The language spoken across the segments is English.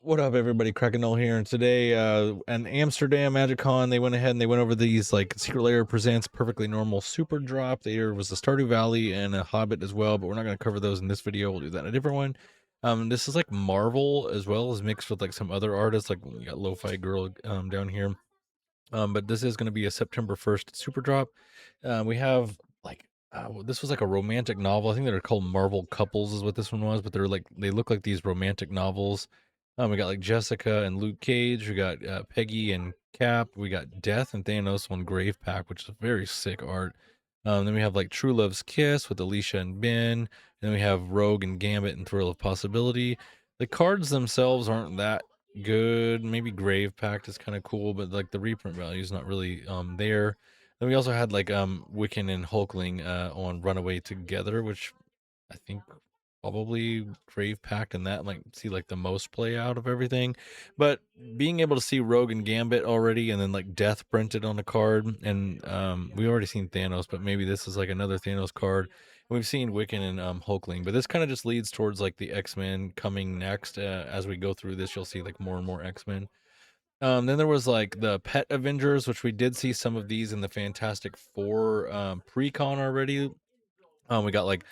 What up, everybody? Krakenol here, and today, an Amsterdam MagicCon, they went ahead and they went over these like Secret Lair presents Perfectly Normal Superdrop. There was a Stardew Valley and a Hobbit as well, but we're not going to cover those in this video. We'll do that in a different one. This is like Marvel as well as mixed with like some other artists, like you got Lofi Girl down here. But this is going to be a September 1st Superdrop. We have like this was like a romantic novel. I think they're called Marvel Couples is what this one was, but they're like they look like these romantic novels. We got like Jessica and Luke Cage. We got Peggy and Cap. We got Death and Thanos on Grave Pack, which is very sick art. Then we have like True Love's Kiss with Alicia and Ben. And then we have Rogue and Gambit and Thrill of Possibility. The cards themselves aren't that good. Maybe Grave Pact is kind of cool, but like the reprint value is not really there. Then we also had like Wiccan and Hulkling on Runaway Together, which I think probably Grave Pact and that might see like the most play out of everything. But being able to see Rogue and Gambit already and then like Death printed on the card, and we already seen Thanos, but maybe this is like another Thanos card. We've seen Wiccan and Hulkling, but this kind of just leads towards like the X-Men coming next. As we go through this, you'll see like more and more X-Men. Then there was like the Pet Avengers, which we did see some of these in the Fantastic Four pre-con already. We got like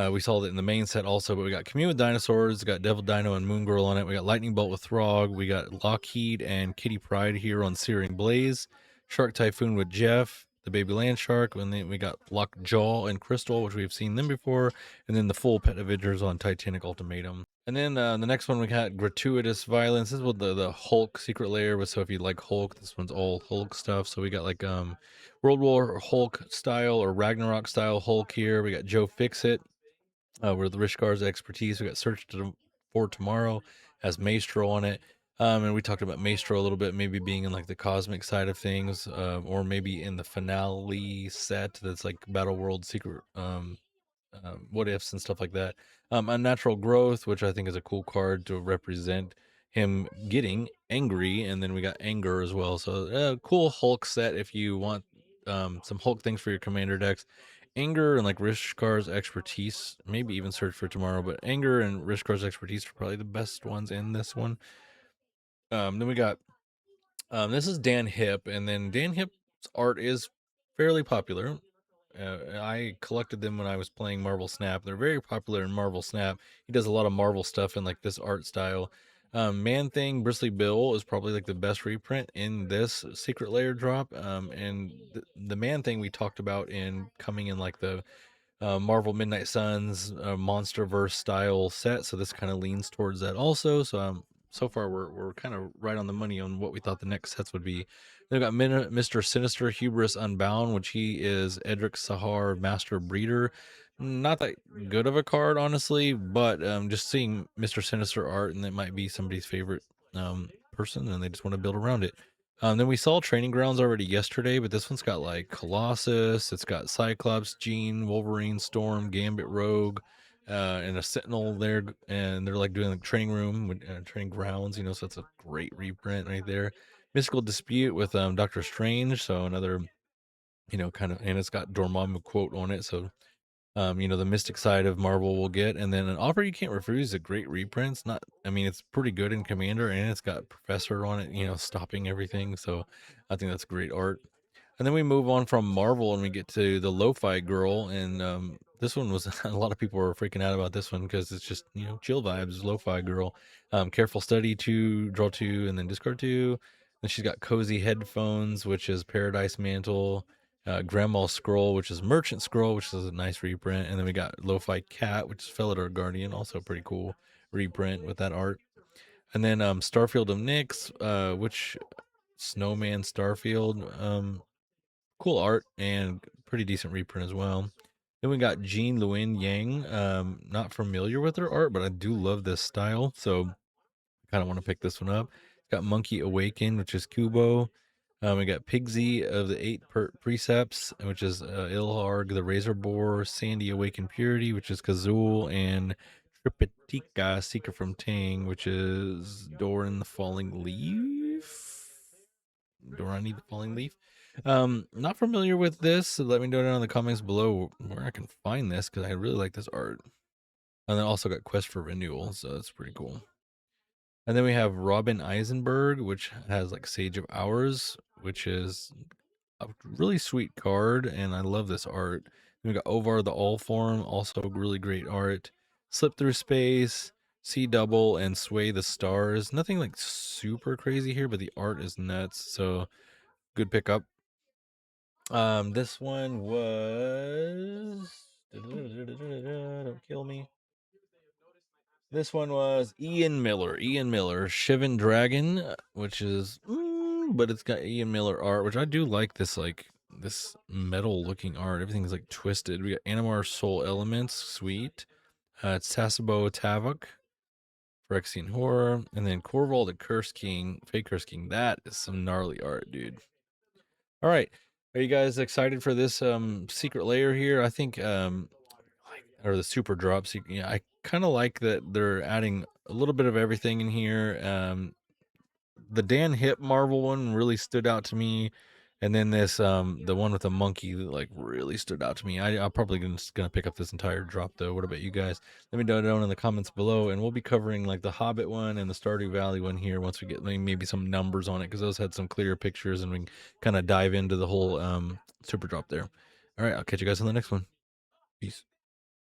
we saw it in the main set also, but we got Commune with Dinosaurs, we got Devil Dino and Moon Girl on it. We got Lightning Bolt with Throg. We got Lockheed and Kitty Pryde here on Searing Blaze. Shark Typhoon with Jeff, the Baby Land Shark. And then we got Lockjaw and Crystal, which we've seen them before. And then the full Pet Avengers on Titanic Ultimatum. And then the next one we got Gratuitous Violence. This is what the Hulk Secret Lair was. So if you like Hulk, this one's all Hulk stuff. So we got like World War Hulk style or Ragnarok style Hulk here. We got Joe Fixit, with Rishkar's expertise. We got for Tomorrow, has Maestro on it. And we talked about Maestro a little bit, maybe being in like the cosmic side of things, or maybe in the finale set that's like Battle World Secret what ifs and stuff like that. Unnatural Growth, which I think is a cool card to represent him getting angry, and then we got Anger as well. So cool Hulk set if you want some Hulk things for your commander decks. Anger and like Rishkar's expertise, maybe even Search for Tomorrow, but Anger and Rishkar's expertise are probably the best ones in this one. Then we got this is Dan Hip, and then Dan Hip's art is fairly popular. I collected them when I was playing Marvel Snap. They're very popular in Marvel Snap. He does a lot of Marvel stuff in like this art style. Man Thing Bristly Bill is probably like the best reprint in this Secret Lair drop. And the Man Thing we talked about in coming in like the Marvel Midnight Suns MonsterVerse style set. So this kind of leans towards that also. So far we're kind of right on the money on what we thought the next sets would be. They've got Mr. Sinister Hubris Unbound, which he is Edric Sahar Master Breeder. Not that good of a card, honestly, but just seeing Mr. Sinister art, and it might be somebody's favorite person, and they just want to build around it. Then we saw Training Grounds already yesterday, but this one's got like Colossus, it's got Cyclops, Jean, Wolverine, Storm, Gambit, Rogue, and a Sentinel there, and they're like doing like training room with training grounds, so that's a great reprint right there. Mystical Dispute with Doctor Strange, so another, kind of, and it's got Dormammu quote on it, so the mystic side of Marvel will get. And then An Offer You Can't Refuse, a great reprint. It's pretty good in Commander, and it's got Professor on it, stopping everything. So I think that's great art. And then we move on from Marvel and we get to the Lo-Fi Girl. And this one was, a lot of people were freaking out about this one because it's just, chill vibes, Lo-Fi Girl. Careful Study 2, draw 2, and then discard 2. Then she's got Cozy Headphones, which is Paradise Mantle. Grandma Scroll, which is Merchant Scroll, which is a nice reprint. And then we got Lo-Fi Cat, which is Felidar Guardian, also a pretty cool reprint with that art. And then Starfield of Nyx, which Snowman Starfield, cool art and pretty decent reprint as well. Then we got Jean Luen Yang. Not familiar with her art, but I do love this style, so I kind of want to pick this one up. Got Monkey Awaken, which is Kubo. We got Pigsy of the Eight Precepts, which is Ilharg the Razor Boar, Sandy Awaken Purity, which is Kazul, and Tripatika Seeker from Tang, which is Doran the Falling Leaf. Dorani the Falling Leaf. Not familiar with this, so let me know down in the comments below where I can find this because I really like this art. And then also got Quest for Renewal, so that's pretty cool. And then we have Robin Eisenberg, which has like Sage of Hours, which is a really sweet card, and I love this art. Then we got Ovar the All Form, also really great art. Slip Through Space, See Double, and Sway the Stars. Nothing like super crazy here, but the art is nuts. So good pickup. This one was don't kill me. This one was Ian Miller. Ian Miller, Shivan Dragon, which is, but it's got Ian Miller art, which I do like. This metal looking art. Everything's like twisted. We got Animar Soul Elements, sweet. It's Sasabo Tavok, Phyrexian Horror, and then Corval the Curse King, Fake Curse King. That is some gnarly art, dude. All right, are you guys excited for this Secret Lair here? I think or the super drops. Yeah, I kind of like that they're adding a little bit of everything in here. The Dan Hip Marvel one really stood out to me, and then this the one with the monkey that like really stood out to me. I'm probably gonna pick up this entire drop though. What about you guys? Let me know down in the comments below, and we'll be covering like the Hobbit one and the Stardew Valley one here once we get maybe some numbers on it, because those had some clearer pictures, and we can kind of dive into the whole super drop there. All right, I'll catch you guys on the next one. Peace.